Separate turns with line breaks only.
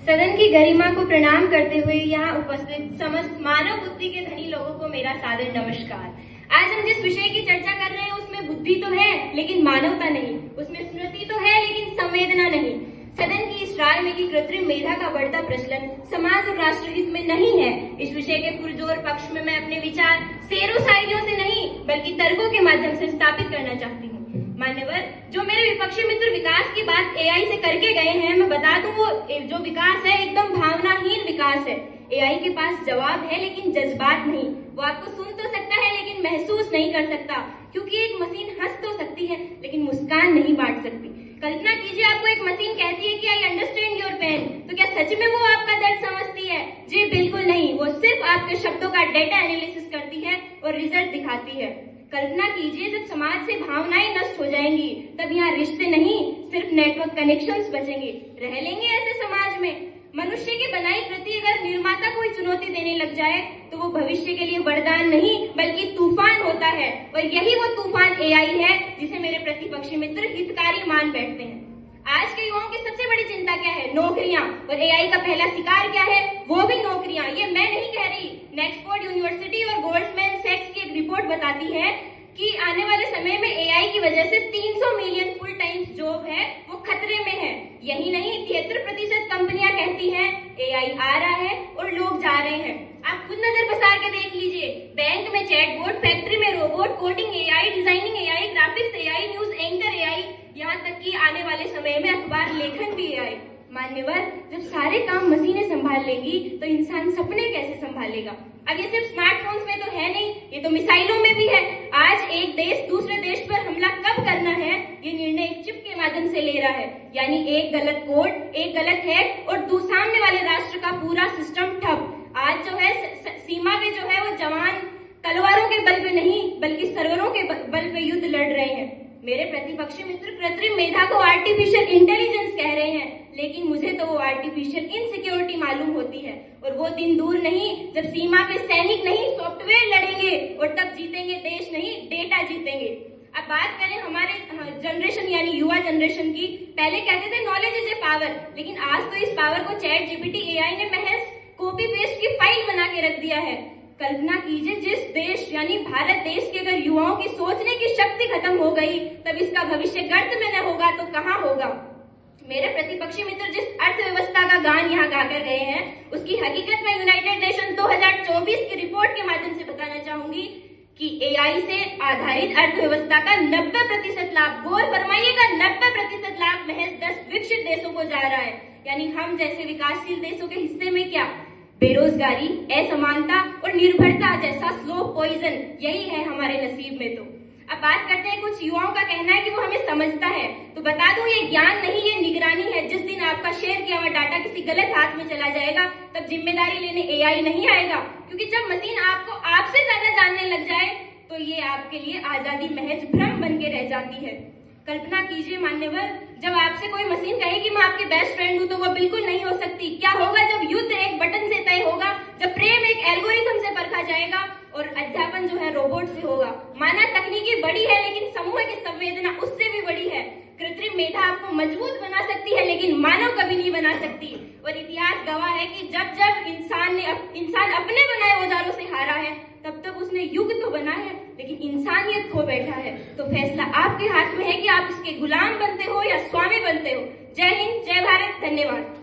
सदन की गरिमा को प्रणाम करते हुए यहाँ उपस्थित समस्त मानव बुद्धि के धनी लोगों को मेरा सादर नमस्कार। आज हम जिस विषय की चर्चा कर रहे हैं उसमें बुद्धि तो है लेकिन मानवता नहीं, उसमें स्मृति तो है लेकिन संवेदना नहीं। सदन की इस राय में कि कृत्रिम मेधा का बढ़ता प्रचलन समाज और राष्ट्रहित में नहीं है, इस विषय के पुरजोर पक्ष में मैं अपने विचार शेरों शायरियों से नहीं बल्कि तर्कों के माध्यम से स्थापित करना चाहती हूँ। मान्यवर, जो मेरे विपक्षी मित्र विकास की बात एआई से करके गए हैं, मैं बता दूं वो जो विकास है एकदम भावनाहीन विकास है। एआई के पास जवाब है लेकिन जज्बात नहीं। वो आपको सुन तो सकता है लेकिन महसूस नहीं कर सकता, क्योंकि एक मशीन हंस तो सकती है लेकिन मुस्कान नहीं बांट सकती। कल्पना कीजिए आपको एक मशीन कहती है कि आई अंडरस्टैंड योर पेन, तो क्या सच में वो आपका दर्द समझती है? जी बिल्कुल नहीं, वो सिर्फ आपके शब्दों का डेटा एनालिसिस करती है और रिजल्ट दिखाती है। कल्पना कीजिए जब समाज से भावनाएं नष्ट हो जाएंगी तब यहाँ रिश्ते नहीं सिर्फ नेटवर्क कनेक्शंस बचेंगे। रह लेंगे ऐसे समाज में? मनुष्य की बनाई कृति अगर निर्माता कोई चुनौती देने लग जाए तो वो भविष्य के लिए वरदान नहीं बल्कि तूफान होता है, और यही वो तूफान एआई है जिसे मेरे प्रतिपक्षी मित्र हितकारी मान बैठते हैं। आज के युवाओं की सबसे बड़ी चिंता क्या है? नौकरियां। और एआई का पहला शिकार क्या है? वो भी नौकरियां। ये मैं नहीं कह रही, नेक्सफोर्ड यूनिवर्सिटी और गोल्डमैन सैक्स की एक रिपोर्ट बताती है कि आने वाले समय में एआई की वजह से 300 मिलियन फुल टाइम जॉब है वो खतरे में है। यही नहीं, 73% कंपनियां कहती हैं एआई आ रहा है और लोग जा रहे हैं। आप खुद नजर पसार के देख लीजिए, बैंक में चैटबॉट, फैक्ट्री में robot, coding AI, designing AI, graphics AI, news anchor AI, यहाँ तक कि आने वाले समय में अखबार लेखन भी एआई। मान्यवर, जब सारे काम मशीनें संभाल लेंगी तो इंसान सपने कैसे संभालेगा? अब ये सिर्फ स्मार्टफोन्स में तो है नहीं, ये तो मिसाइलों में भी है। आज एक देश दूसरे देश पर हमला कब करना है ये निर्णय एक चिप के माध्यम से ले रहा है, यानी एक गलत कोड, एक गलत हैक और सामने वाले राष्ट्र का पूरा सिस्टम ठप। आज जो है सीमा पे जो है वो जवान तलवारों के बल पे नहीं बल्कि सर्वरों के बल पे युद्ध लड़ रहे हैं। मेरे प्रतिपक्षी मित्र कृत्रिम मेधा को आर्टिफिशियल इंटेलिजेंस कह रहे हैं, लेकिन मुझे तो वो आर्टिफिशियल इनसिक्योरिटी मालूम होती है। और वो दिन दूर नहीं जब सीमा पे सैनिक नहीं सॉफ्टवेयर लड़ेंगे और तब जीतेंगे देश नहीं डेटा जीतेंगे। अब बात करें हमारे जनरेशन यानी युवा जनरेशन की, पहले कहते थे नॉलेज इज ए पावर, लेकिन आज तो इस पावर को चैट जीपीटी एआई ने महज कॉपी पेस्ट की फाइल बना के रख दिया है। कल्पना कीजिए जिस देश यानी भारत देश के अगर युवाओं की सोचने की शक्ति खत्म हो गई तब इसका भविष्य गर्त में न होगा तो कहाँ होगा? मेरे प्रतिपक्षी मित्र जिस अर्थव्यवस्था का गान यहाँ गाकर गए हैं उसकी हकीकत में यूनाइटेड नेशन 2024 की रिपोर्ट के माध्यम से बताना चाहूंगी कि एआई से आधारित अर्थव्यवस्था का 90% लाभ, गौर फरमाइएगा 90% लाभ महज 10 विकसित देशों को जा रहा है। यानी हम जैसे विकासशील देशों के हिस्से में क्या? बेरोजगारी, असमानता और निर्भरता जैसा स्लो पॉइजन, यही है हमारे नसीब में। तो अब बात करते हैं, कुछ युवाओं का कहना है कि वो हमें समझता है, तो बता दूं ये ज्ञान नहीं ये निगरानी है। जिस दिन आपका शेयर किया हुआ डाटा किसी गलत हाथ में चला जाएगा तब जिम्मेदारी लेने एआई नहीं आएगा, क्योंकि जब मशीन आपको आपसे ज्यादा जानने लग जाए तो ये आपके लिए आजादी महज भ्रम बन के रह जाती है। कल्पना कीजिए मान्यवर, जब आपसे कोई मशीन कहे कि मैं आपके बेस्ट फ्रेंड हूं तो वो बिल्कुल नहीं हो सकती। क्या होगा जब युद्ध एक बटन से तय होगा, जब प्रेम एक एल्गोरिथम से परखा जाएगा और अध्यापन जो है रोबोट से होगा? माना तकनीकी बड़ी है लेकिन समूह की संवेदना उससे भी बड़ी है। कृत्रिम मेधा आपको मजबूत बना सकती है लेकिन मानव कभी नहीं बना सकती। और इतिहास गवाह है कि जब जब इंसान अपने बनाए औजारों से हारा है तब तक उसने युग तो बना है लेकिन इंसानियत खो बैठा है। तो फैसला आपके हाथ में है कि आप इसके गुलाम बनते हो या स्वामी बनते हो। जय हिंद, जय भारत, धन्यवाद।